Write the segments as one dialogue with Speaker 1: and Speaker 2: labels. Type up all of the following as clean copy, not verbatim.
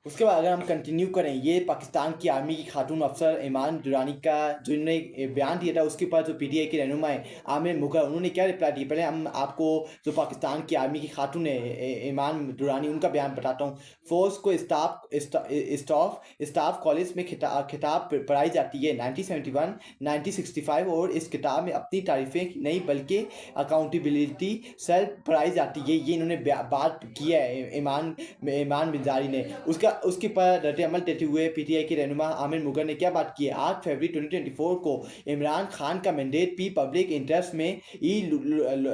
Speaker 1: उसके बाद अगर हम कंटिन्यू करें, ये पाकिस्तान की आर्मी की खातून अफसर ईमान दुरानी का जो इन्होंने बयान दिया था, उसके ऊपर जो पीटीआई के रहनुमा है आमिर मुगल, उन्होंने क्या रिप्लाई दिया, पहले हम आपको जो पाकिस्तान की आर्मी की खातून है ईमान दुरानी, उनका बयान बताता हूँ। फोर्स को स्टाफ कॉलेज में खिताब पढ़ाई जाती है 1971 1965, और इस किताब में अपनी तारीफें नहीं बल्कि अकाउंटेबिलिटी सेल्फ पढ़ाई जाती है। ये इन्होंने बात की है ईमान बिंजारी ने। उसके पर रद्द अमल देते हुए पीटीआई के रहनुमा आमिर मुगल ने क्या बात की है, 8 फरवरी 2024 को इमरान खान का मैंडेट भी पब्लिक इंटरेस्ट में ही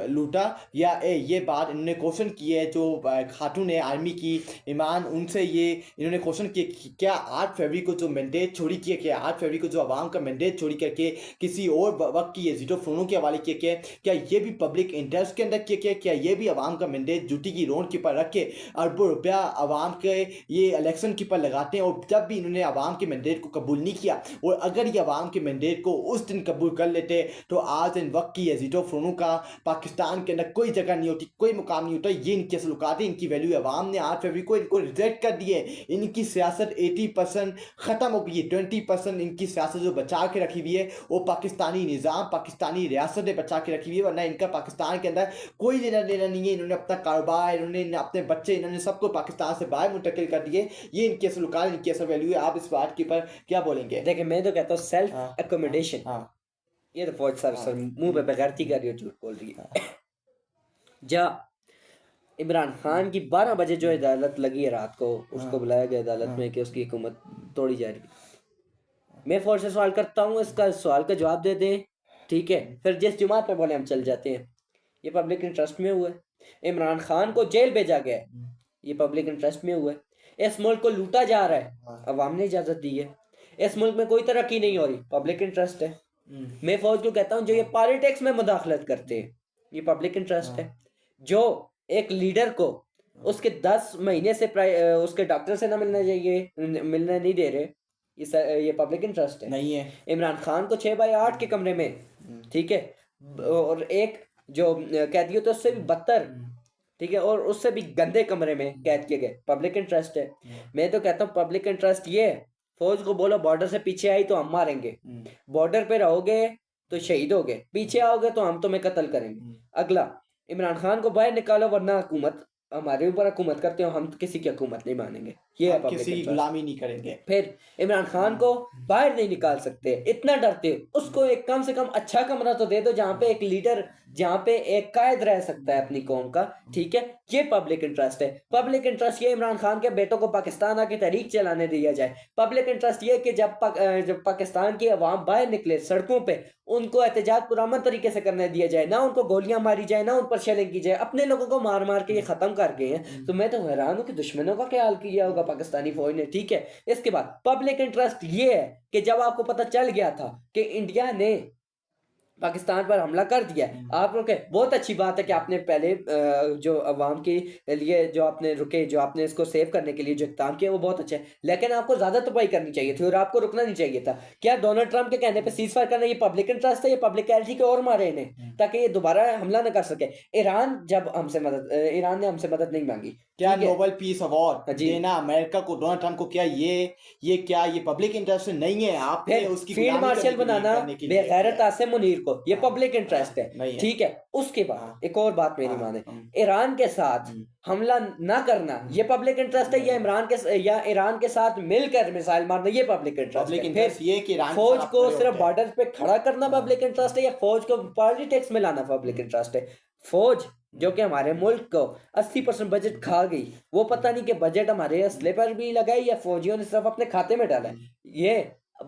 Speaker 1: लूटा या ये बात इन्होंने क्वेश्चन की है जो खातून है आर्मी की ईमान, उनसे ये इन्होंने क्वेश्चन किया कि क्या 8 फरवरी को जो मैंडेट चोरी किया गया, 8 फरवरी को जो अवाम का मैंडेट चोरी करके किसी और वक्त की जीतो फोनों के हवाले किया गया, क्या ये भी पब्लिक इंटरेस्ट के अंदर किया गया, क्या ये भी अवाम का मैंडेट जूती की रोड के ऊपर रख के अरबों रुपया अवाम के ये इलेक्शन के ऊपर लगाते हैं। और जब भी इन्होंने अवाम के मैंडेट को कबूल नहीं किया, और अगर ये अवाम के मैंडेट को उस दिन कबूल कर लेते तो आज इन वक्त की यजीदो फ्रोनों का पाकिस्तान के अंदर कोई जगह नहीं होती, कोई मुकाम नहीं होता। ये इनके सलूकात है, इनकी वैल्यू अवाम ने 8 फरवरी को इनको रिजेक्ट कर दिए। इनकी सियासत 80% ख़त्म हो गई है, 20% इनकी सियासत जो बचा के रखी हुई है वो पाकिस्तानी निज़ाम, पाकिस्तानी रियासत ने बचा के रखी हुई है, वरना इनका पाकिस्तान के अंदर कोई लेना देना नहीं है। इन्होंने अपना कारोबार, इन्होंने अपने बच्चे, इन्होंने सबको पाकिस्तान से बाहर मुंतकिल कर दिए। ये इनके सलूकात, इनकी असल वैल्यू है। आप इस बात के पर क्या बोलेंगे?
Speaker 2: देखिए, मैं तो कहता हूँ सेल्फ एकोमोडेशन।
Speaker 1: हाँ
Speaker 2: ये तो फौज सर मुंह पे बेगैरती कर रही हो, झूठ बोल रही है। जा इमरान खान की 12 बजे जो अदालत लगी है रात को, उसको बुलाया गया अदालत में कि उसकी हुकूमत तोड़ी जा रही है। मैं फौज से सवाल करता हूँ, इसका सवाल का जवाब दे दें, ठीक है? फिर जिस जुमात पे बोले हम चल जाते हैं। ये पब्लिक इंटरेस्ट में हुआ है। इमरान खान को जेल भेजा गया है, ये पब्लिक इंटरेस्ट में हुआ है। इस मुल्क को लूटा जा रहा है, अवाम ने इजाजत दी है। इस मुल्क में कोई तरक्की नहीं हो रही, पब्लिक इंटरेस्ट है। मैं फौज को कहता हूँ जो ये पॉलिटिक्स में मुदाखलत करते हैं, ये पब्लिक इंटरेस्ट है। जो एक लीडर को उसके 10 महीने से उसके डॉक्टर से ना मिलना चाहिए, मिलना नहीं दे रहे, ये पब्लिक इंटरेस्ट है।
Speaker 1: नहीं है।
Speaker 2: इमरान खान को 6x8 के कमरे में, ठीक है, और एक जो कैदी होता है उससे भी बदतर, ठीक है, और उससे भी गंदे कमरे में कैद किए गए, पब्लिक इंटरेस्ट है। मैं तो कहता हूँ पब्लिक इंटरेस्ट ये है, फौज को बोलो बॉर्डर से पीछे आई तो हम मारेंगे, बॉर्डर पे रहोगे तो शहीद होगे, पीछे आओगे तो हम तुम्हें कत्ल करेंगे। अगला, इमरान खान को बाहर निकालो वरना हुकूमत हमारे ऊपर हुकूमत करते हो, हम किसी की हुकूमत नहीं मानेंगे, ये है
Speaker 1: किसी की गुलामी नहीं करेंगे।
Speaker 2: फिर इमरान खान को बाहर नहीं निकाल सकते, इतना डरते हो, उसको एक कम से कम अच्छा कमरा तो दे दो जहाँ पे एक लीडर, जहाँ पे एक कायद रह सकता है अपनी कौम का, ठीक है? ये पब्लिक इंटरेस्ट है। पब्लिक इंटरेस्ट ये इमरान खान के बेटों को पाकिस्तान आके तहरीक चलाने दिया जाए। पब्लिक इंटरेस्ट ये कि जब पाकिस्तान की अवाम बाहर निकले सड़कों पे, उनको एहतजाज पुरअमन तरीके से करने दिया जाए, ना उनको गोलियां मारी जाए, ना उन पर शेलिंग की जाए। अपने लोगों को मार मार के ये खत्म कर गए हैं। तो मैं तो हैरान हूँ कि दुश्मनों का क्या हाल किया होगा पाकिस्तानी फौज ने, ठीक है? इसके बाद पब्लिक इंटरेस्ट ये है कि जब आपको पता चल गया था कि इंडिया ने पाकिस्तान पर हमला कर दिया, आप लोग बहुत अच्छी बात है कि आपने पहले जो अवाम के लिए जो आपने रुके, जो आपने इसको सेव करने के लिए जो काम किया वो बहुत अच्छा है, लेकिन आपको ज्यादा तबाही करनी चाहिए थी और आपको रुकना नहीं चाहिए था। क्या डोनाल्ड ट्रंप के कहने पे सीज फायर करना ये पब्लिक इंटरेस्ट है? ये पब्लिकैलिटी के और मारे इन्हें ताकि ये दोबारा हमला न कर सके। ईरान ने हमसे मदद नहीं मांगी,
Speaker 1: क्या नोबेल पीस अवार्ड देना अमेरिका को, डोनाल्ड ट्रम्प को, क्या ये पब्लिक इंटरेस्ट नहीं है? आपने उसकी
Speaker 2: फील्ड मार्शल बनाना बेगैरत आसिम मुनीर को, ये पब्लिक इंटरेस्ट है, ठीक है? उसके बाद एक और बात मेरी माने, ईरान के साथ हमला ना करना ये पब्लिक इंटरेस्ट है, या ईरान के साथ मिलकर मिसाइल मारना ये पब्लिक इंटरेस्ट है?
Speaker 1: ये कि
Speaker 2: फौज को सिर्फ बॉर्डर पे खड़ा करना पब्लिक इंटरेस्ट है, या फौज को पॉलिटिक्स में लाना पब्लिक इंटरेस्ट है? फौज जो कि हमारे मुल्क को 80% बजट खा गई, वो पता नहीं कि बजट हमारे असले पर भी लगाई या फौजियों ने सिर्फ अपने खाते में डाला है। ये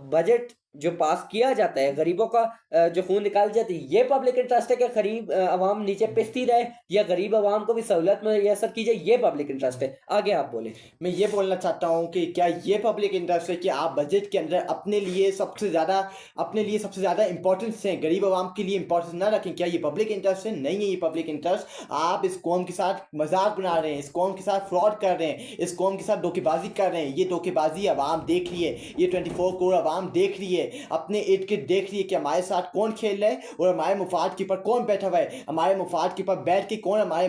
Speaker 2: बजट जो पास किया जाता है, गरीबों का जो खून निकाल जाती है, ये पब्लिक इंटरेस्ट है कि गरीब आवाम नीचे पिसती रहे या गरीब आवाम को भी सहूलत मैसर की जाए, ये पब्लिक इंटरेस्ट है? आगे आप बोले।
Speaker 1: मैं ये बोलना चाहता हूँ कि क्या ये पब्लिक इंटरेस्ट है कि आप बजट के अंदर अपने लिए सबसे ज़्यादा इंपॉर्टेंस है, गरीब आवाम के लिए इंपॉर्टेंस ना रखें? क्या ये पब्लिक इंटरेस्ट है? नहीं है ये पब्लिक इंटरेस्ट। आप इस कौम के साथ मजाक बना रहे हैं, इस कौम के साथ फ्रॉड कर रहे हैं, इस कौम के साथ धोखेबाजी कर रहे हैं। ये धोखेबाजी आवाम देख रही है, ये 24 करोड़ आवाम देख रही है। अपने इर्द गिर्द देख रही है कि हमारे साथ कौन खेल रहा है और हमारे मुफाद के ऊपर कौन बैठा हुआ है, हमारे मुफाद के ऊपर बैठ के कौन हमारे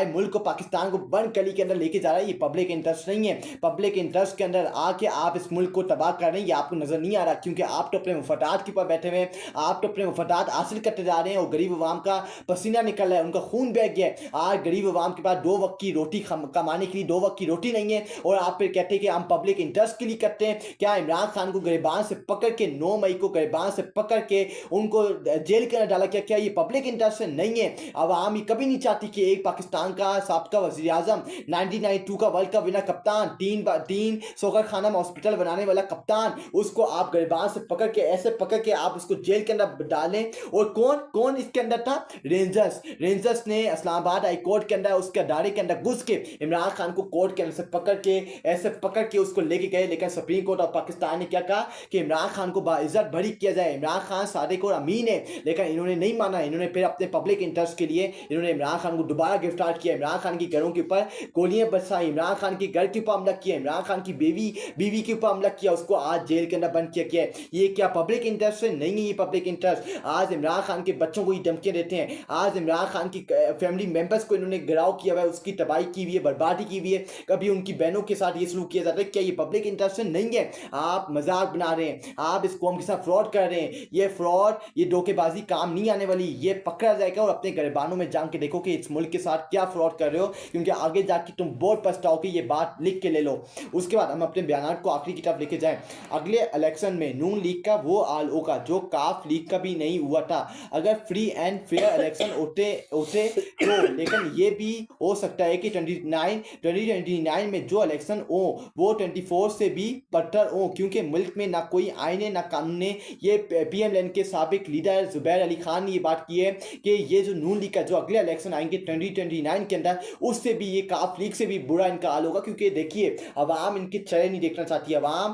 Speaker 1: मुल्क को पाकिस्तान को बंद गली के अंदर लेके जा रहा है। ये पब्लिक इंटरेस्ट नहीं है। पब्लिक इंटरेस्ट के अंदर आके आप इस मुल्क को तबाह कर रहे हैं, ये आपको नजर नहीं आ रहा, क्योंकि आप तो अपने मुफादात के ऊपर बैठे हुए हैं, आप तो अपने मुफादात हासिल करते जा रहे हैं और गरीब अवाम का पसीना निकल रहा है, उनका खून बह गया है। आज गरीब अवाम के पास 2 वक्त की रोटी कमाने के लिए 2 वक्त की रोटी नहीं है और आप फिर कहते हैं कि हम पब्लिक इंटरेस्ट के लिए करते हैं। क्या इमरान खान को गिरबान से पकड़ के 9 मई को गिरबान से पकड़ के उनको जेल के अंदर डाला गया, क्या ये पब्लिक इंटरेस्ट नहीं है? अवाम ये कभी नहीं चाहती कि एक पाकिस्तान का साबका वज़ीर आज़म, 1992 का वर्ल्ड कप विनर कप्तान, 3 सोकर खानम हॉस्पिटल बनाने वाला कप्तान, उसको आप गिरबान से पकड़ के ऐसे पकड़ के आप उसको जेल के अंदर डालें। और कौन इसके अंदर था? रेंजर्स ने इस्लामाबाद हाई कोर्ट के अंदर उसके अदारे के अंदर घुस के इमरान खान को कोर्ट के अंदर से पकड़ के ऐसे पकड़ के उसको लेके गए। लेकिन सुप्रीम कोर्ट ऑफ पाकिस्तान ने क्या कहा कि इमरान खान को बाइज्जत बरी किया जाए। इमरान खान सादिक और अमीन है, लेकिन इन्होंने नहीं माना। इन्होंने फिर अपने पब्लिक इंटरेस्ट के लिए इन्होंने इमरान खान को दोबारा गिरफ्तार किया, इमरान खान की घरों के ऊपर गोलियां बरसाई, इमरान खान के घर के ऊपर हमला किया, इमरान खान की बीवी के ऊपर हमला किया, उसको आज जेल के अंदर बंद किया गया। ये क्या पब्लिक इंटरेस्ट है? नहीं है ये पब्लिक इंटरेस्ट। आज इमरान खान के बच्चों को ये धमकियां देते हैं, आज इमरान खान की फैमिली मेंबर्स को इन्होंने गिराव किया हुआ है, उसकी तबाही की हुई है, बर्बादी की हुई है, कभी उनकी बहनों के साथ ये सलूक किया जाता है। क्या ये पब्लिक इंटरेस्ट नहीं है? आप मजाक बना रहे हैं, आप इस कौम के साथ फ्रॉड कर रहे हैं। ये फ्रॉड, ये धोखेबाजी काम नहीं आने वाली, ये पकड़ा जाएगा। और अपने गिरबानों में जान के देखो कि इस मुल्क के साथ क्या फ्रॉड कर रहे हो, क्योंकि आगे जाके तुम बहुत पछताओगे। ये बात लिख के ले लो। उसके बाद हम अपने बयान को आखिरी की तरफ लेके जाएं। अगले इलेक्शन में नून लीग का वो हाल होगा जो काफ लीग का भी नहीं हुआ था। अगर फ्री एंड फेयर इलेक्शन होते तो, लेकिन ये भी हो सकता है कि 2029 में जो इलेक्शन हो वो 24 से भी बदतर हो, क्योंकि मुल्क में ना कोई आईने ना कानून है। ये पीएमएल के साबिक लीडर जुबैर अली खान ने ये बात की है कि ये जो नून लीग का जो अगले इलेक्शन आएंगे 2029 के अंदर, उससे भी ये काफ लीग से भी बुरा इनका हाल होगा। क्योंकि देखिए, अवाम इनके चेहरे नहीं देखना चाहती, अवाम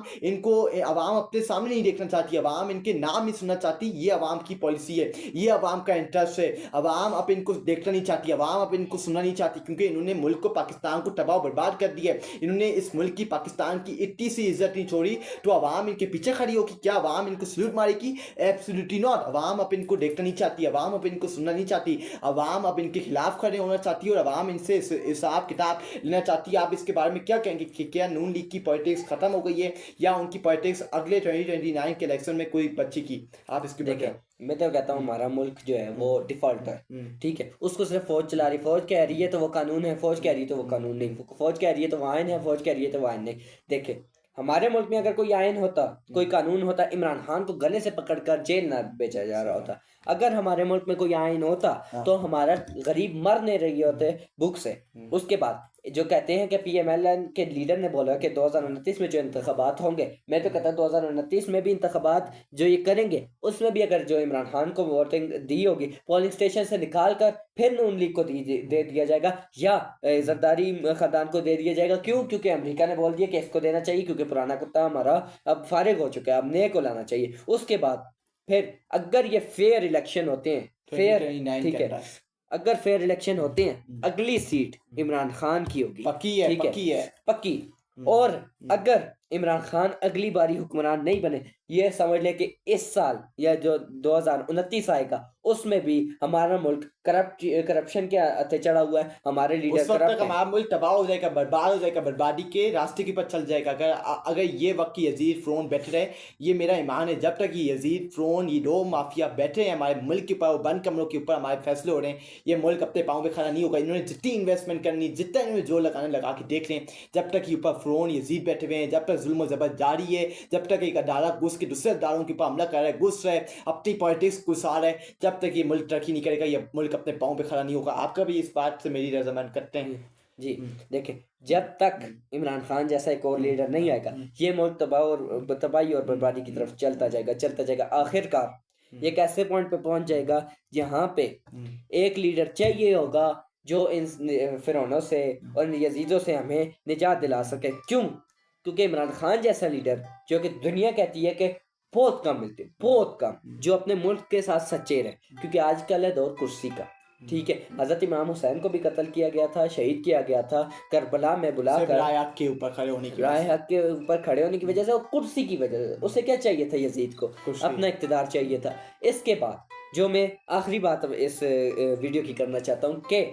Speaker 1: अपने सामने नहीं देखना चाहती, अवाम इनके नाम नहीं सुनना चाहती। ये अवाम की पॉलिसी है, ये अवाम का इंटरेस्ट है। अवाम अब इनको देखना नहीं चाहती, अवाम अब इनको सुनना नहीं चाहती, क्योंकि इन्होंने मुल्क को, पाकिस्तान को तबाह बर्बाद कर दिया है। इन्होंने इस मुल्क की, पाकिस्तान की इतनी सी इज्जत नहीं छोड़ी, तो अवाम इनके पीछे खड़ी होगी। क्या अवाम इनको सल्यूट मारेगी? Absolutely not. अवाम अब इनको देखना नहीं चाहती, अवाम अब इनको सुनना नहीं चाहती, अवाम अब इनके खिलाफ खड़े होना चाहती है और अवाम इनसे हिसाब किताब लेना चाहती है। आप इसके बारे में क्या कहेंगे कि क्या नून लीग की पॉलिटिक्स खत्म हो गई है या उनकी पॉलिटिक्स अगले 2029 के इलेक्शन में कोई बच्ची की? आप इसके
Speaker 2: देखिए, मैं तो कहता हूँ हमारा मुल्क जो है वो डिफॉल्ट है, ठीक है। उसको सिर्फ फौज चला रही, फौज कह रही है तो वो कानून है, फौज कह रही है तो वो कानून नहीं, फौज कह रही है तो वो आइन है, फौज कह रही है तो वो आइन नहीं। देखिए, हमारे मुल्क में अगर कोई आइन होता, कोई कानून होता, इमरान खान को गले से पकड़कर जेल ना भेजा जा रहा होता। अगर हमारे मुल्क में कोई आइन होता तो हमारा गरीब मर नहीं रही होते भूख से। उसके बाद जो कहते हैं कि पीएमएल के लीडर ने बोला कि 2029 में जो इंतखाबात होंगे, मैं तो कहता हूँ 2029 में भी इंतखाबात जो ये करेंगे उसमें भी अगर जो इमरान खान को वोटिंग दी होगी, पोलिंग स्टेशन से निकाल कर फिर नून लीग को दे दिया जाएगा या जरदारी खानदान को दे दिया जाएगा। क्यों? क्योंकि अमेरिका ने बोल दिया कि इसको देना चाहिए, क्योंकि पुराना कुत्ता हमारा अब फारिग हो चुका है, अब नए को लाना चाहिए। उसके बाद फिर अगर ये फेयर इलेक्शन होते हैं, फेयर, ठीक है, अगर फेयर इलेक्शन होते हैं, अगली सीट इमरान खान की होगी, पक्की है, पक्की। और अगर इमरान खान अगली बारी हुक्मरान नहीं बने, ये समझ ले कि इस साल या जो 2029 आएगा उसमें भी हमारा मुल्क करप्शन के अते चढ़ा हुआ है, हमारे लीडर
Speaker 1: उस वक्त तक हमारा मुल्क तबाह हो जाएगा, बर्बाद हो जाएगा, बर्बादी के रास्ते के ऊपर चल जाएगा। अगर ये वक्त की यजीद फ़िरौन बैठे रहे, ये मेरा ईमान है, जब तक ये यजीद फ़िरौन, ये दो माफिया बैठे हैं हमारे मुल्क के ऊपर, बंद कमरों के ऊपर हमारे फैसले हो रहे हैं, ये मुल्क अपने पाँव पे खड़ा नहीं होगा। इन्होंने जितनी इन्वेस्टमेंट करनी, जितना इन्होंने जोर लगाने लगा के देख लें, जब तक ये ऊपर फ़िरौन यजीद बैठे हुए हैं, जब तक जुल्म और ज़बर जारी है, जब तक एक अदालत घुस के दूसरे अदारों के ऊपर हमला कर रहा है, घुस रहा है, अपनी पॉलिटिक्स घुसा रहा है, जब तक ये मुल्क तरक्की नहीं करेगा, ये मुल्क अपने पाँव पे खड़ा नहीं होगा। आपका भी इस बात से मेरी रजामंद करते हैं
Speaker 2: जी। देखिए, जब तक इमरान खान जैसा एक और लीडर नहीं आएगा, ये मुल्क तबाही और बर्बादी की तरफ चलता जाएगा। आखिरकार ये कैसे पॉइंट पे पहुंच जाएगा जहाँ पे एक लीडर चाहिए होगा जो इन फिरौनों से और यजीदों से हमें निजात दिला सके। क्यों? क्योंकि इमरान खान जैसा लीडर, जो कि दुनिया कहती है कि बहुत कम मिलते, बहुत कम, जो अपने मुल्क के साथ सच्चे रहे, क्योंकि आजकल है दौर कुर्सी का, ठीक है, हजरत इमाम हुसैन को भी कत्ल किया गया था, शहीद किया गया था करबला में
Speaker 1: सिर्फ
Speaker 2: बुलाकर,
Speaker 1: राय हक के ऊपर खड़े होने की वजह
Speaker 2: राय
Speaker 1: से।
Speaker 2: हक के ऊपर खड़े होने की वजह से और कुर्सी की वजह से। उसे क्या चाहिए था यजीद को?
Speaker 1: कुर्सी।
Speaker 2: अपना इक़्तिदार चाहिए था। इसके बाद जो मैं आखिरी बात अब इस वीडियो की करना चाहता हूँ कि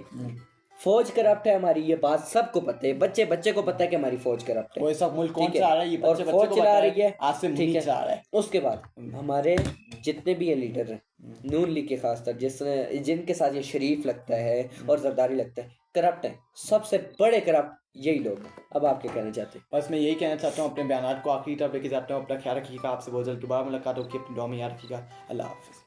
Speaker 2: फौज करप्ट है हमारी, ये बात सबको पता है, बच्चे बच्चे को पता है कि हमारी फौज करप्ट है।
Speaker 1: वो सब मुल्क कौन
Speaker 2: ठीक है,
Speaker 1: चला रहा है, ये
Speaker 2: और
Speaker 1: बच्चे
Speaker 2: फौज
Speaker 1: को
Speaker 2: चला
Speaker 1: पता
Speaker 2: रही है,
Speaker 1: आसिम
Speaker 2: ठीक
Speaker 1: मुनीर
Speaker 2: है।
Speaker 1: चला रहा है।
Speaker 2: उसके बाद हमारे जितने भी ये लीडर हैं, नून लीग के खासकर, जिनके साथ ये शरीफ लगता है और जरदारी लगता है, करप्ट है, सबसे बड़े करप्ट यही लोग हैं। अब आप क्या कहना चाहते हैं?
Speaker 1: बस मैं यही कहना चाहता हूँ, अपने बयान को आखिरी तरफ लेके जाता हूँ। अपना ख्याल रखिएगा, आपसे बहुत जल्द दोबारा मुलाकात होगी। अपनी दुआ में याद रखिएगा। अल्लाह हाफ़िज़।